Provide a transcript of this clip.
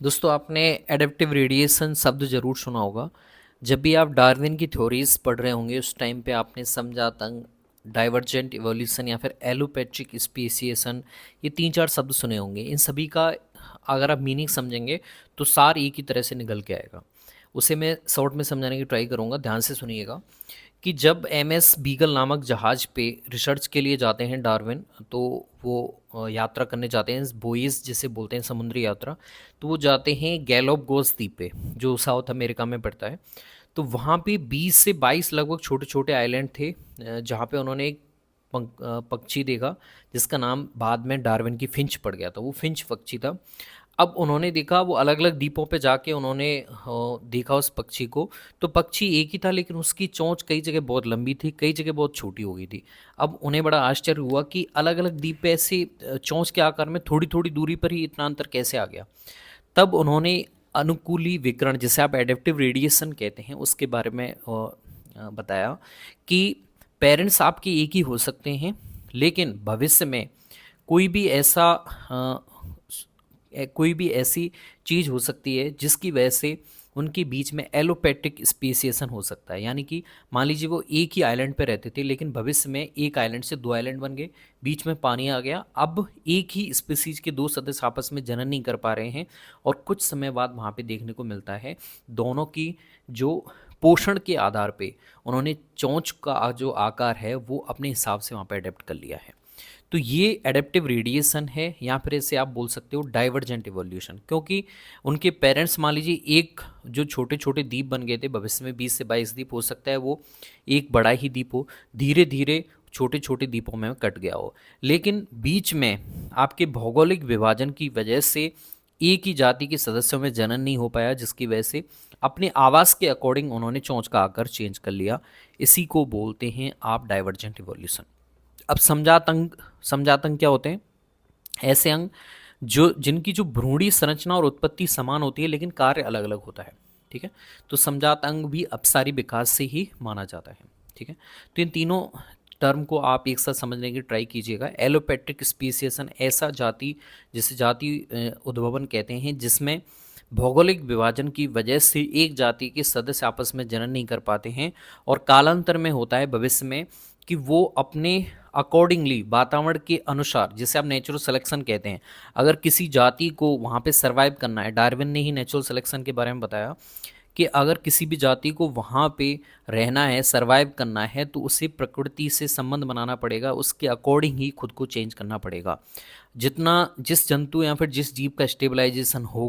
दोस्तों आपने adaptive radiation शब्द ज़रूर सुना होगा। जब भी आप डार्विन की थ्योरीज पढ़ रहे होंगे उस टाइम पे आपने समझातंग, डाइवर्जेंट इवोल्यूशन या फिर एलोपैट्रिक स्पीसिएशन, ये 3-4 शब्द सुने होंगे। इन सभी का अगर आप मीनिंग समझेंगे तो सार एक ही तरह से निकल के आएगा। उसे मैं शॉर्ट में समझाने की ट्राई करूँगा, ध्यान से सुनिएगा। कि जब एमएस बीगल नामक जहाज़ पे रिसर्च के लिए जाते हैं डार्विन, तो वो यात्रा करने जाते हैं, बोइस जिसे बोलते हैं समुद्री यात्रा। तो वो जाते हैं गैलोपगोस द्वीप पे, जो साउथ अमेरिका में पड़ता है। तो वहाँ पे 20 से 22 लगभग छोटे छोटे आइलैंड थे, जहाँ पे उन्होंने एक पक्षी देखा जिसका नाम बाद में डार्विन की फिंच पड़ गया था। वो फिंच पक्षी था। अब उन्होंने देखा, वो अलग अलग द्वीपों पे जाके उन्होंने देखा उस पक्षी को। तो पक्षी एक ही था, लेकिन उसकी चोंच कई जगह बहुत लंबी थी, कई जगह बहुत छोटी हो गई थी। अब उन्हें बड़ा आश्चर्य हुआ कि अलग अलग द्वीप पे ऐसे चोंच के आकार में थोड़ी थोड़ी दूरी पर ही इतना अंतर कैसे आ गया। तब उन्होंने अनुकूली विकिरण, जिसे आप एडेप्टिव रेडिएशन कहते हैं, उसके बारे में बताया कि पेरेंट्स आपके एक ही हो सकते हैं, लेकिन भविष्य में कोई भी ऐसा कोई भी ऐसी चीज़ हो सकती है जिसकी वजह से उनके बीच में एलोपैट्रिक स्पेसिएशन हो सकता है। यानी कि मान लीजिए वो एक ही आइलैंड पे रहते थे, लेकिन भविष्य में एक आइलैंड से दो आइलैंड बन गए, बीच में पानी आ गया। अब एक ही स्पीसीज के दो सदस्य आपस में जनन नहीं कर पा रहे हैं, और कुछ समय बाद वहाँ पे देखने को मिलता है दोनों की जो पोषण के आधार पे उन्होंने चोंच का जो आकार है वो अपने हिसाब से वहाँ पे अडेप्ट कर लिया है। तो ये एडेप्टिव रेडिएशन है, या फिर इसे आप बोल सकते हो डाइवर्जेंट इवोल्यूशन। क्योंकि उनके पेरेंट्स, मान लीजिए एक जो छोटे छोटे द्वीप बन गए थे, भविष्य में 20 से 22 द्वीप हो सकता है वो एक बड़ा ही द्वीप हो, धीरे धीरे छोटे छोटे द्वीपों में कट गया हो। लेकिन बीच में आपके भौगोलिक विभाजन की वजह से एक ही जाति के सदस्यों में जनन नहीं हो पाया, जिसकी वजह से अपने आवास के अकॉर्डिंग उन्होंने चोंच का आकार चेंज कर लिया। इसी को बोलते हैं आप डाइवर्जेंट इवोल्यूशन। अब समजात अंग क्या होते हैं? ऐसे अंग जो जिनकी जो भ्रूणीय संरचना और उत्पत्ति समान होती है, लेकिन कार्य अलग अलग होता है। ठीक है, तो समजात अंग भी अपसारी विकास से ही माना जाता है। ठीक है, तो इन तीनों टर्म को आप एक साथ समझने की ट्राई कीजिएगा। एलोपैट्रिक स्पीसिएशन ऐसा जाति, जिसे जाति उद्भवन कहते हैं, जिसमें भौगोलिक विभाजन की वजह से एक जाति के सदस्य आपस में जनन नहीं कर पाते हैं, और कालांतर में होता है भविष्य में कि वो अपने अकॉर्डिंगली वातावरण के अनुसार, जिसे आप नेचुरल सिलेक्शन कहते हैं, अगर किसी जाति को वहाँ पे सरवाइव करना है, डार्विन ने ही नेचुरल सिलेक्शन के बारे में बताया कि अगर किसी भी जाति को वहाँ पे रहना है, सरवाइव करना है, तो उसे प्रकृति से संबंध बनाना पड़ेगा, उसके अकॉर्डिंग ही खुद को चेंज करना पड़ेगा। जितना जिस जंतु या फिर जिस जीव का स्टेबलाइजेशन हो